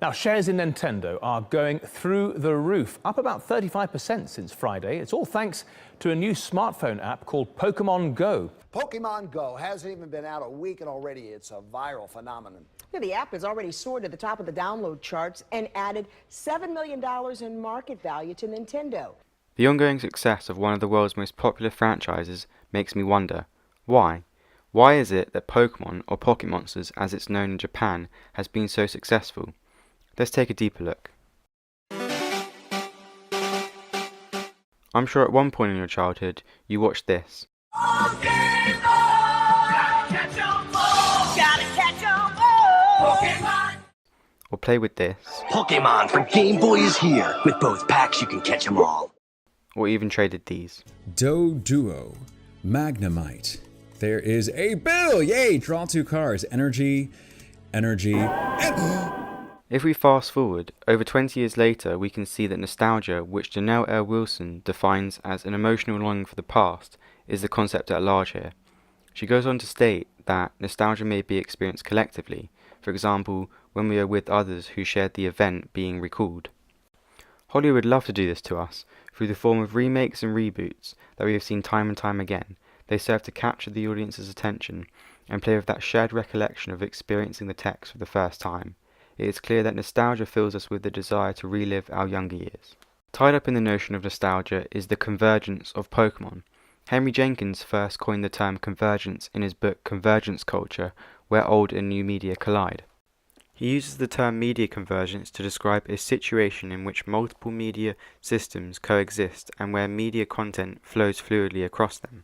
Now, shares in Nintendo are going through the roof, up about 35% since Friday. It's all thanks to a new smartphone app called Pokémon Go. Pokemon Go hasn't even been out a week and already it's a viral phenomenon. Yeah, the app has already soared to the top of the download charts and added $7 million in market value to Nintendo. The ongoing success of one of the world's most popular franchises makes me wonder, why? Why is it that Pokémon, or Pocket Monsters as it's known in Japan, has been so successful? Let's take a deeper look. I'm sure at one point in your childhood you watched this. Or play with this. Pokémon for Game Boy is here. With both packs you can catch them all. Or even traded these. Duo, Magnemite. There is a bill! Yay! Draw 2 cards. Energy. If we fast forward, over 20 years later, we can see that nostalgia, which Janelle L. Wilson defines as an emotional longing for the past, is the concept at large here. She goes on to state that nostalgia may be experienced collectively, for example, when we are with others who shared the event being recalled. Hollywood would love to do this to us, through the form of remakes and reboots that we have seen time and time again. They serve to capture the audience's attention and play with that shared recollection of experiencing the text for the first time. It is clear that nostalgia fills us with the desire to relive our younger years. Tied up in the notion of nostalgia is the convergence of Pokémon. Henry Jenkins first coined the term convergence in his book Convergence Culture, Where Old and New Media Collide. He uses the term media convergence to describe a situation in which multiple media systems coexist and where media content flows fluidly across them.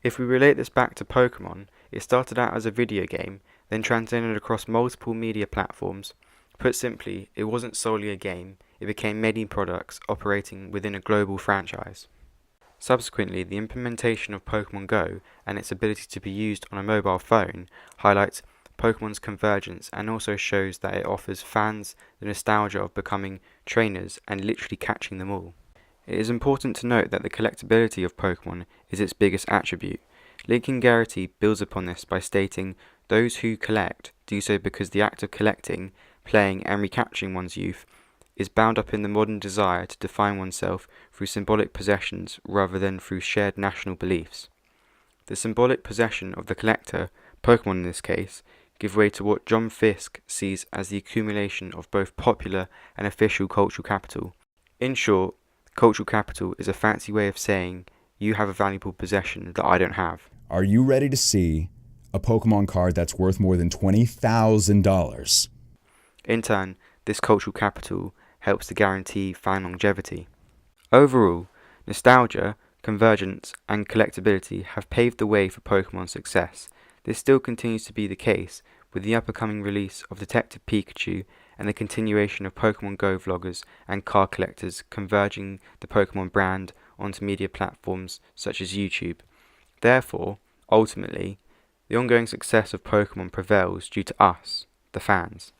If we relate this back to Pokémon, it started out as a video game, then transcended across multiple media platforms. Put simply, it wasn't solely a game, it became many products operating within a global franchise. Subsequently, the implementation of Pokémon Go and its ability to be used on a mobile phone highlights Pokémon's convergence and also shows that it offers fans the nostalgia of becoming trainers and literally catching them all. It is important to note that the collectability of Pokémon is its biggest attribute. Lincoln Garrity builds upon this by stating, "Those who collect do so because the act of collecting, playing and recapturing one's youth is bound up in the modern desire to define oneself through symbolic possessions rather than through shared national beliefs. The symbolic possession of the collector, Pokémon in this case, give way to what John Fiske sees as the accumulation of both popular and official cultural capital. In short, cultural capital is a fancy way of saying, you have a valuable possession that I don't have." Are you ready to see a Pokemon card that's worth more than $20,000? In turn, this cultural capital helps to guarantee fan longevity. Overall, nostalgia, convergence, and collectability have paved the way for Pokemon's success. This still continues to be the case, with the upcoming release of Detective Pikachu and the continuation of Pokemon Go vloggers and card collectors converging the Pokemon brand onto media platforms such as YouTube. Therefore, ultimately, the ongoing success of Pokemon prevails due to us, the fans.